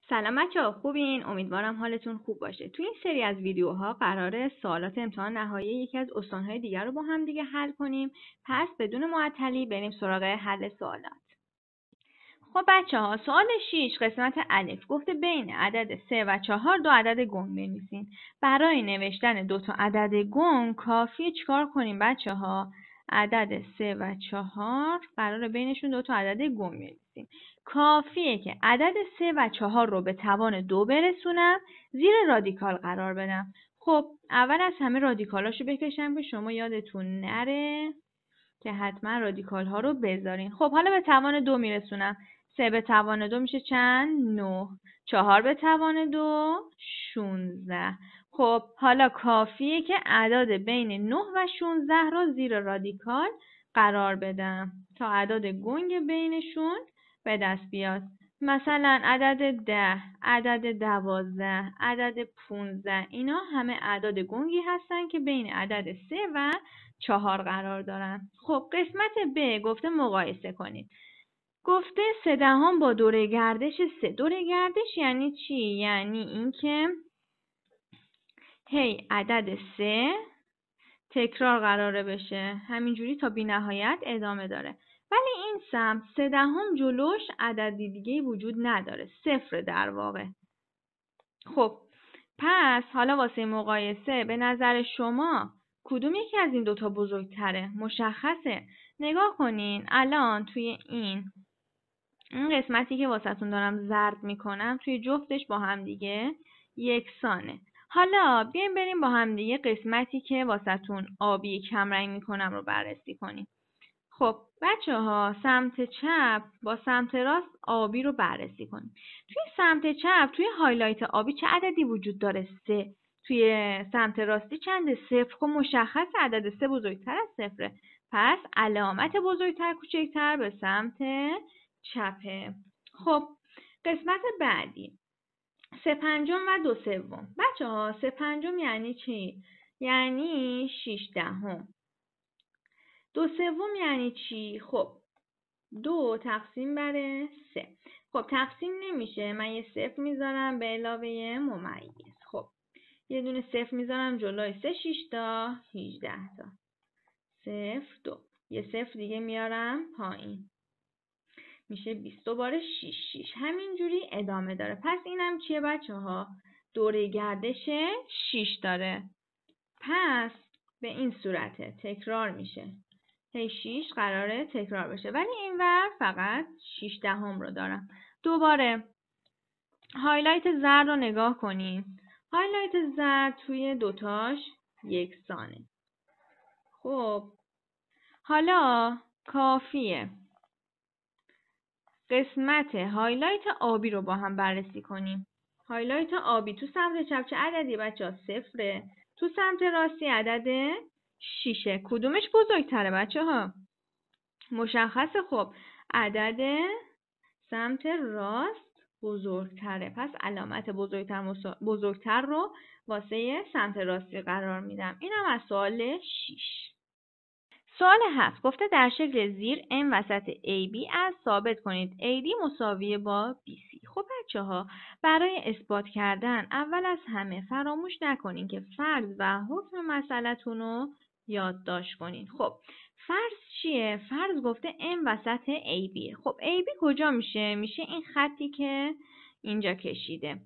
سلام بچه‌ها، خوبین؟ امیدوارم حالتون خوب باشه. توی این سری از ویدیوها قراره سوالات امتحان نهایی یکی از استان‌های دیگر رو با هم دیگه حل کنیم. پس بدون معطلی بریم سراغ حل سوالات. خب بچه‌ها، سوال 6 قسمت الف گفته بین عدد 3 و 4 دو عدد گنگ بنویسین. برای نوشتن دو تا عدد گنگ کافیه چیکار کنیم بچه‌ها؟ عدد 3 و 4 قراره بینشون دو تا عدد گنگ بنویسیم. کافیه که عدد 3 و 4 رو به توان 2 برسونم، زیر رادیکال قرار بدم. خب اول از همه رادیکالاشو بکشم که شما یادتون نره که حتما رادیکال ها رو بذارین. خب حالا به توان 2 میرسونم. 3 به توان 2 میشه چند؟ 9. 4 به توان 2 16. خب حالا کافیه که اعداد بین 9 و 16 رو زیر رادیکال قرار بدم تا اعداد گنگ بینشون به دست بیاد. مثلا عدد 10، عدد 12، عدد 15 اینا همه اعداد گنگی هستن که بین عدد 3 و 4 قرار دارن. خب قسمت ب گفته مقایسه کنید. گفته 3/10 با دوره گردش 3. دوره گردش یعنی چی؟ یعنی اینکه هی عدد 3 تکرار قراره بشه، همینجوری تا بی نهایت ادامه داره. ولی این سمت 3/10 جلوش عددی دیگه وجود نداره، 0 در واقع. خب پس حالا واسه مقایسه به نظر شما کدوم یکی از این دوتا بزرگتره؟ مشخصه. نگاه کنین الان توی این قسمتی که واسهتون دارم زرد میکنم توی جفتش با هم دیگه یکسانه. حالا بیایم بریم با هم دیگه قسمتی که واسهتون آبی کمرنگ میکنم رو بررسی کنیم. خب بچه‌ها سمت چپ با سمت راست آبی رو بررسی کنیم. توی سمت چپ توی هایلایت آبی چه عددی وجود داره؟ 3. توی سمت راستی چنده؟ 0. خب مشخص عدد 3 بزرگتر از 0. پس علامت بزرگتر کوچکتر به سمت چپه. خب قسمت بعدی 3/5 و 2/3. بچه‌ها 3/5 یعنی چی؟ یعنی 6/10. 2/3 یعنی چی؟ خب 2 تقسیم بر 3. خب تقسیم نمیشه، من یه 0 میذارم به علاوه ممیز. خب یه دونه 0 میذارم جلوی 3 6 تا 18 تا 0 2. یه 0 دیگه میارم پایین میشه 20. دوباره 6 6. همینجوری ادامه داره. پس اینم چیه بچه‌ها؟ دوره گردش 6 داره. پس به این صورته تکرار میشه. هی 6 قراره تکرار بشه، ولی اینور فقط 6/10 رو دارم. دوباره هایلایت زرد رو نگاه کنین. هایلایت زرد توی دوتاش یکسانه. خب حالا کافیه قسمت هایلایت آبی رو با هم بررسی کنیم. هایلایت آبی تو سمت چپ چه عددی بچه‌ها؟ 0. تو سمت راستی عدد 6. کدومش بزرگتره بچه‌ها؟ مشخصه. خب عدد سمت راست بزرگتره، پس علامت بزرگتر رو واسه سمت راستی قرار میدم. اینم از سوال 6. سوال 7 گفته در شکل زیر M وسط AB از ثابت کنید AD مساویه با BC. خب بچه‌ها برای اثبات کردن اول از همه فراموش نکنین که فرض و حکم مسئله‌تون رو یادداشت کنین. خب فرض چیه؟ فرض گفته M وسط AB. خب AB کجا میشه؟ میشه این خطی که اینجا کشیده.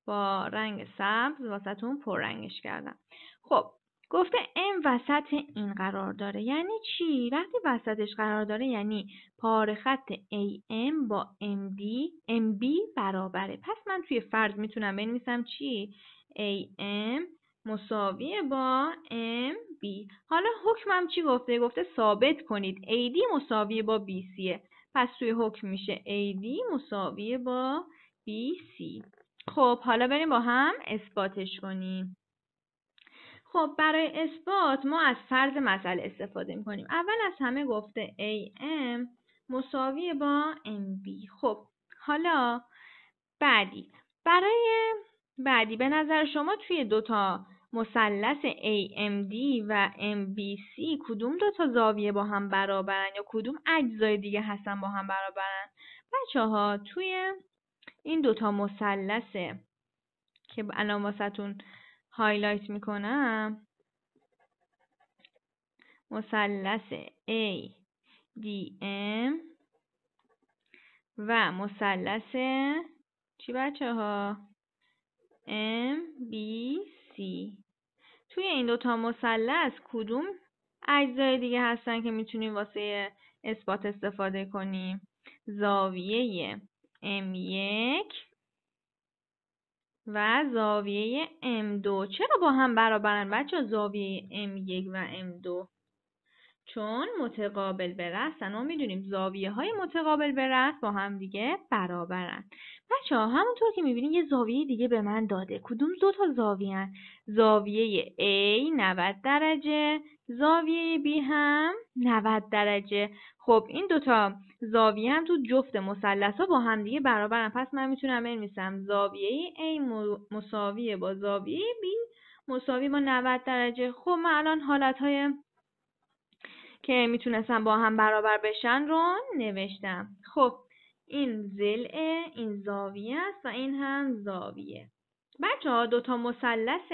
با رنگ سبز واسهتون پررنگش کردم. خب گفته M وسط این قرار داره. یعنی چی؟ وقتی وسطش قرار داره یعنی پاره خط AM با MB برابره. پس من توی فرض میتونم بنویسم چی؟ AM مساویه با MB. حالا حکمم چی گفته؟ گفته ثابت کنید AD مساویه با BC. پس توی حکم میشه AD مساویه با BC. خب حالا بریم با هم اثباتش کنیم. خب برای اثبات ما از فرض مسئله استفاده میکنیم. اول از همه گفته AM مساویه با MB. خب حالا بعدی به نظر شما توی دوتا مثلث AMD و MBC کدوم دوتا زاویه با هم برابرن یا کدوم اجزای دیگه هستن با هم برابرن؟ بچه‌ها توی این دوتا مثلثه که الان واسهتون هایلایت میکنم، مثلث ADM و مثلث چی بچه ها؟ MBC. توی این دوتا مثلث کدوم اجزای دیگه هستن که میتونیم واسه اثبات استفاده کنیم؟ زاویه M1 و زاویه M2. چرا با هم برابرن بچه زاویه M1 و M2؟ چون متقابل به رأسن و میدونیم زاویه های متقابل به رأس با هم دیگه برابرن. بچه ها همونطور که میبینید یه زاویه دیگه به من داده. کدوم دو تا زاویه هن؟ زاویه A 90 درجه، زاویه B هم 90 درجه. خب این دوتا زاویه هم تو جفت مثلث ها با هم دیگه برابرن. پس من میتونم بنویسم زاویه A مساویه با زاویه B مساوی با 90 درجه. خب من الان حالتهای که میتونستن با هم برابر بشن رو نوشتم. خب این ضلع، این زاویه است و این هم زاویه. بچه ها دوتا مثلث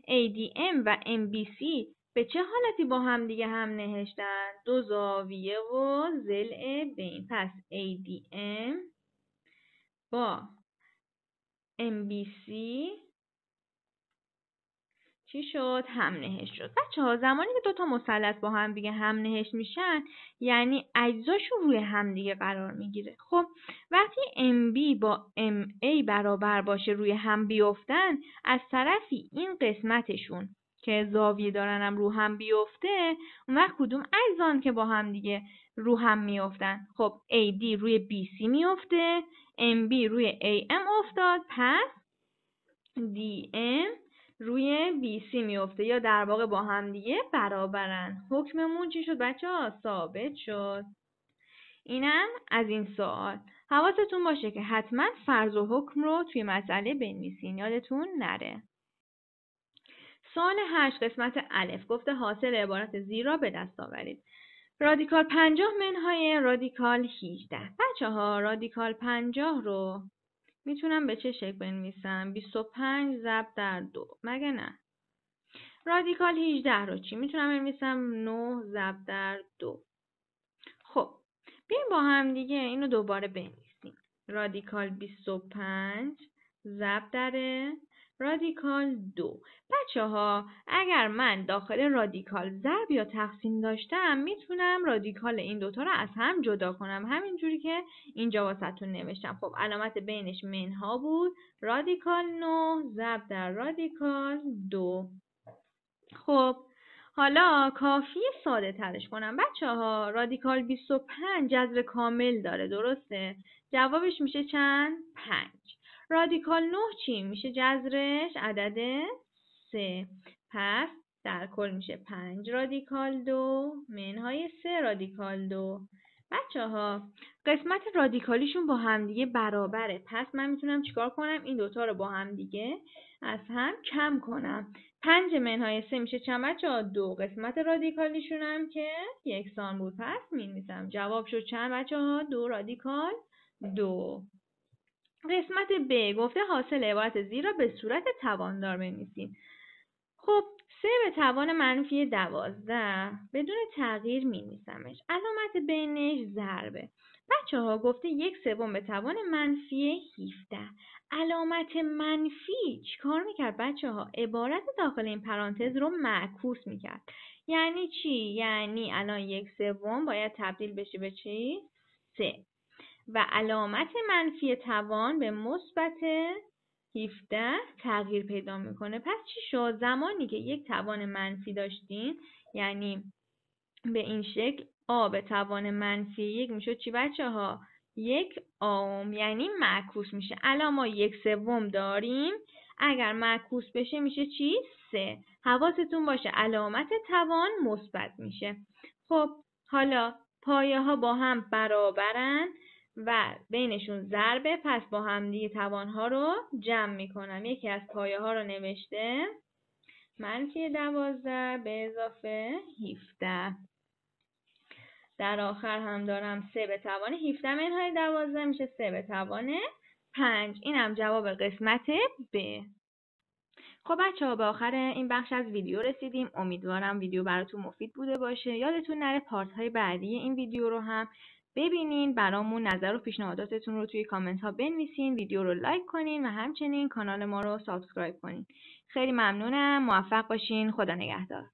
ADM و MBC به چه حالتی با هم دیگه هم نهشتن؟ دو زاویه و ضلع بین. پس ADM با MBC چی شد؟ هم نهشت شد. بچه ها زمانی که دوتا مثلث با هم دیگه هم نهشت میشن یعنی اجزاشون روی هم دیگه قرار میگیره. خب وقتی MB با MA برابر باشه روی هم بیفتن، از طرفی این قسمتشون که زاویه دارنم رو هم بیفته، اون وقت کدوم اجزان که با هم دیگه رو هم میافتن؟ خب AD روی BC میفته، MB روی AM افتاد، پس DM روی BC میفته، یا در واقع با هم دیگه برابرن. حکممون چی شد بچه ها؟ ثابت شد. اینم از این سوال. حواستون باشه که حتما فرض و حکم رو توی مسئله بنویسین، یادتون نره. سوال 8 قسمت الف گفته حاصل عبارت زیر را به دست آورید. رادیکال 50 منهای رادیکال 18. بچه ها رادیکال 50 رو میتونم به چه شکل بنویسم؟ 25 ضرب در 2 مگه نه؟ رادیکال 18 رو چی میتونم بنویسم؟ 9 ضرب در 2. خب بیایم با هم دیگه اینو دوباره بنویسیم. رادیکال 25 ضرب در رادیکال 2. بچه ها اگر من داخل رادیکال ضرب یا تقسیم داشتم میتونم رادیکال این دوتا رو از هم جدا کنم، همینجوری که اینجا واسهتون نوشتم. خب علامت بینش منها بود. رادیکال 9 ضرب در رادیکال 2. خب حالا کافیه ساده ترش کنم. بچه ها رادیکال 25 جذر کامل داره، درسته؟ جوابش میشه چند؟ 5. رادیکال 9 چی؟ میشه جذرش عدد 3. پس در کل میشه 5 رادیکال 2 منهای 3 رادیکال 2. بچه ها قسمت رادیکالیشون با همدیگه برابره. پس من میتونم چیکار کنم؟ این دوتا رو با همدیگه از هم کم کنم. 5 منهای 3 میشه چند بچه ها؟ 2. قسمت رادیکالیشون هم که یکسان بود، پس می‌نویسم جواب شد چند بچه ها؟ 2 رادیکال 2. قسمت ب گفته حاصل عبارت زیر را به صورت تواندار بنویسید. خب 3 به توان منفی 12 بدون تغییر می‌نویسمش. علامت بینش ضربه. بچه ها گفته 1/3 به توان منفی 17. علامت منفی چیکار میکرد بچه ها؟ عبارت داخل این پرانتز رو معکوس میکرد. یعنی چی؟ یعنی الان 1/3 باید تبدیل بشه به چی؟ 3. و علامت منفی توان به مثبت 17 تغییر پیدا میکنه. پس چی شد؟ زمانی که یک توان منفی داشتین یعنی به این شکل آ به توان منفی 1 میشد چی بچه ها؟ 1 اوم، یعنی معکوس میشه. الان ما 1/3 داریم، اگر معکوس بشه میشه چی؟ 3. حواستون باشه علامت توان مثبت میشه. خب حالا پایه ها با هم برابرن و بینشون ضربه، پس با هم دیگه توان ها رو جمع میکنم. یکی از پایه ها رو نوشته منفی 12 به اضافه 17. در آخر هم دارم 3 به توان 17 منهای 12 میشه 3 به توان 5. اینم جواب قسمت ب. خب بچه‌ها به آخر این بخش از ویدیو رسیدیم. امیدوارم ویدیو براتون مفید بوده باشه. یادتون نره پارت های بعدی این ویدیو رو هم ببینین. برامون نظر و پیشنهاداتتون رو توی کامنت ها بنویسین. ویدیو رو لایک کنین و همچنین کانال ما رو سابسکرایب کنین. خیلی ممنونم. موفق باشین. خدا نگهدار.